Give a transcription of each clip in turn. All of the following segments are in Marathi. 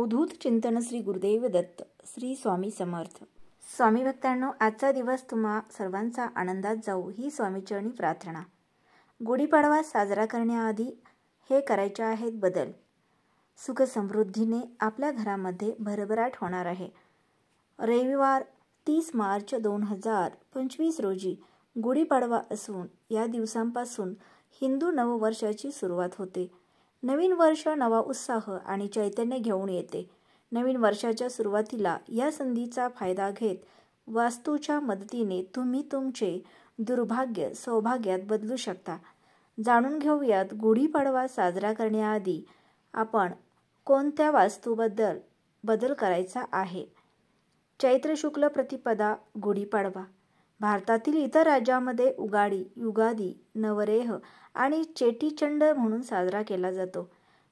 अवधूत चिंतन श्री गुरुदेव दत्त श्री स्वामी समर्थ। स्वामी भक्तांनो, आजचा दिवस तुम्हा सर्वांचा आनंदात जाऊ ही स्वामीचरणी प्रार्थना। गुढीपाडवा साजरा करण्याआधी हे करायचे आहेत बदल। सुख समृद्धीने आपल्या घरामध्ये भरभराट होणार आहे। रविवार 30 मार्च 2025 रोजी गुढीपाडवा असून या दिवसांपासून हिंदू नववर्षाची सुरुवात होते। नवीन वर्ष नवा उत्साह आणि चैतन्य घेऊन येते। नवीन वर्षाच्या सुरुवातीला या संधीचा फायदा घेत वास्तूच्या मदतीने तुम्ही तुमचे दुर्भाग्य सौभाग्यात बदलू शकता। जाणून घेऊयात गुढीपाडवा साजरा करण्याआधी आपण कोणत्या वास्तूबद्दल बदल करायचा आहे। चैत्र शुक्ल प्रतिपदा गुढीपाडवा भारतातील इतर राज्यांमध्ये उगाडी, युगादी, नवरेह आणि चेटीचंड म्हणून साजरा केला जातो।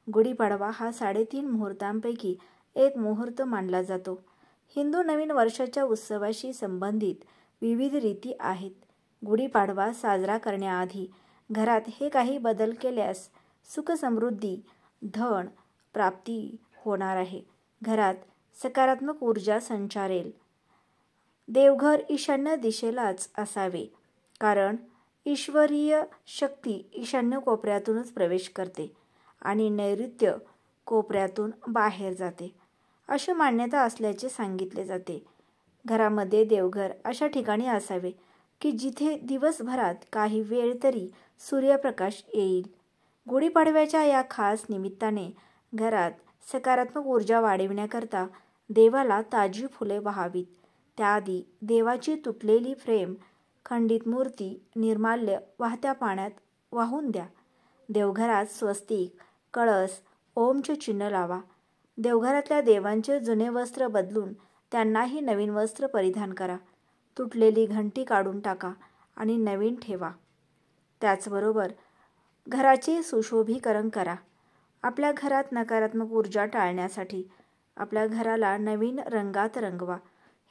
गुढीपाडवा हा 3.5 मुहूर्तांपैकी एक मुहूर्त मानला जातो। हिंदू नवीन वर्षाच्या उत्सवाशी संबंधित विविध रीती आहेत। गुढीपाडवा साजरा करण्याआधी घरात हे काही बदल केल्यास सुख समृद्धी, धन प्राप्ती होणार आहे। घरात सकारात्मक ऊर्जा संचारेल। देवघर ईशान्य दिशेलाच असावे, कारण ईश्वरीय शक्ती ईशान्य कोपऱ्यातूनच प्रवेश करते आणि नैऋत्य कोपऱ्यातून बाहेर जाते, अशी मान्यता असल्याचे सांगितले जाते। घरामध्ये देवघर अशा ठिकाणी असावे की जिथे दिवसभरात काही वेळ तरी सूर्यप्रकाश येईल। गुढीपाडव्याच्या या खास निमित्ताने घरात सकारात्मक ऊर्जा वाढविण्याकरता देवाला ताजी फुले वाहावीत। त्याआधी देवाची तुटलेली फ्रेम, खंडित मूर्ती, निर्माल्य वाहत्या पाण्यात वाहून द्या। देवघरात स्वस्तिक, कळस, ओमचे चिन्ह लावा। देवघरातल्या देवांचे जुने वस्त्र बदलून त्यांनाही नवीन वस्त्र परिधान करा। तुटलेली घंटी काढून टाका आणि नवीन ठेवा। त्याचबरोबर घराचे सुशोभीकरण करा। आपल्या घरात नकारात्मक ऊर्जा टाळण्यासाठी आपल्या घराला नवीन रंगात रंगवा।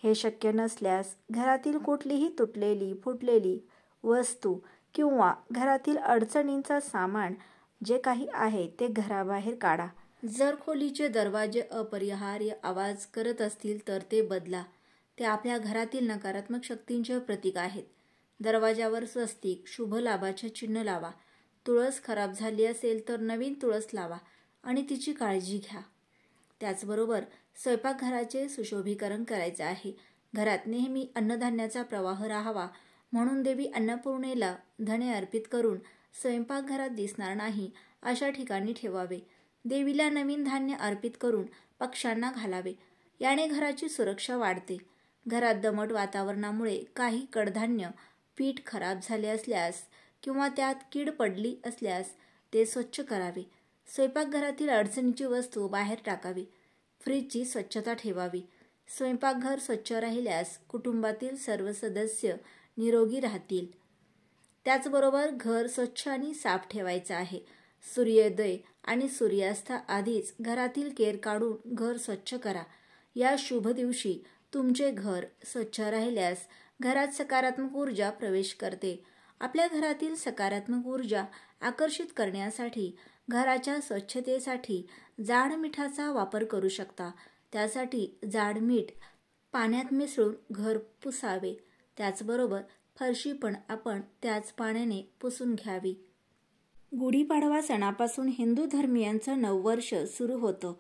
हे शक्य नसल्यास घरातील कुठलीही तुटलेली, फुटलेली वस्तू किंवा घरातील अडचणींचा सामान जे काही आहे ते घराबाहेर काढा। जर खोलीचे दरवाजे अपरिहार्य आवाज करत असतील तर ते बदला। ते आपल्या घरातील नकारात्मक शक्तींचे प्रतीक आहेत। दरवाजावर स्वस्तिक, शुभ लाभाचे चिन्ह लावा। तुळस खराब झाली असेल तर नवीन तुळस लावा आणि तिची काळजी घ्या। त्याचबरोबर स्वयंपाकघराचे सुशोभीकरण करायचे आहे। घरात नेहमी अन्नधान्याचा प्रवाह राहावा म्हणून देवी अन्नपूर्णेला धणे अर्पित करून स्वयंपाकघरात दिसणार नाही अशा ठिकाणी ठेवावे। देवीला नवीन धान्य अर्पित करून पक्ष्यांना घालावे। याने घराची सुरक्षा वाढते। घरात दमट वातावरणामुळे काही कडधान्य, पीठ खराब झाले असल्यास किंवा त्यात कीड पडली असल्यास ते स्वच्छ करावे। स्वयंपाकघरातील अडचणीची वस्तू बाहेर टाकावी। फ्रीजची स्वच्छता ठेवावी। स्वयंपाकघर स्वच्छ राहिल्यास कुटुंबातील सर्व सदस्य निरोगी राहतील। त्याचबरोबर घर स्वच्छ आणि साफ ठेवायचे आहे। सूर्योदय आणि सूर्यास्ताआधीच घरातील केर काढून घर स्वच्छ करा। या शुभ दिवशी तुमचे घर स्वच्छ राहिल्यास घरात सकारात्मक ऊर्जा प्रवेश करते। आपल्या घरातील सकारात्मक ऊर्जा आकर्षित करण्यासाठी घराच्या स्वच्छतेसाठी जाड मिठाचा वापर करू शकता। त्यासाठी जाड मीठ पाण्यात मिसळून घर पुसावे। त्याचबरोबर फरशी पण आपण त्याच पाण्याने पुसून घ्यावी। गुढीपाडवा सणापासून हिंदू धर्मियांचं नववर्ष सुरू होतं।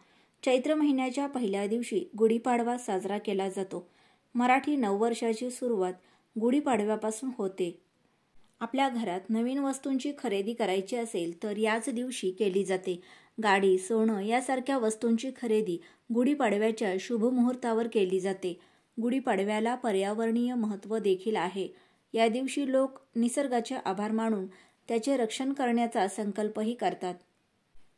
चैत्र महिन्याच्या पहिल्या दिवशी गुढीपाडवा साजरा केला जातो। मराठी नववर्षाची सुरुवात गुढीपाडव्यापासून होते। आपल्या घरात नवीन वस्तूंची खरेदी करायची असेल तर याच दिवशी केली जाते। गाडी, सोनं यासारख्या वस्तूंची खरेदी गुढीपाडव्याच्या शुभ मुहूर्तावर केली जाते। गुढीपाडव्याला पर्यावरणीय महत्त्व देखील आहे। या दिवशी लोक निसर्गाचे आभार मानून त्याचे रक्षण करण्याचा संकल्पही करतात।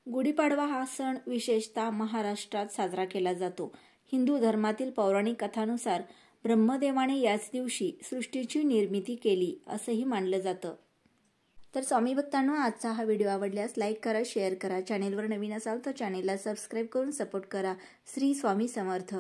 गुढीपाडवा हा सण विशेषतः महाराष्ट्रात साजरा केला जातो। हिंदू धर्मातील पौराणिक कथानुसार ब्रह्मदेवाने याच दिवशी सृष्टीची निर्मिती केली असंही मानलं जातं। तर स्वामी भक्तांनो, आजचा हा व्हिडिओ आवडल्यास लाईक करा, शेअर करा। चॅनेलवर नवीन असाल तर चॅनेलला सबस्क्राईब करून सपोर्ट करा। श्री स्वामी समर्थ।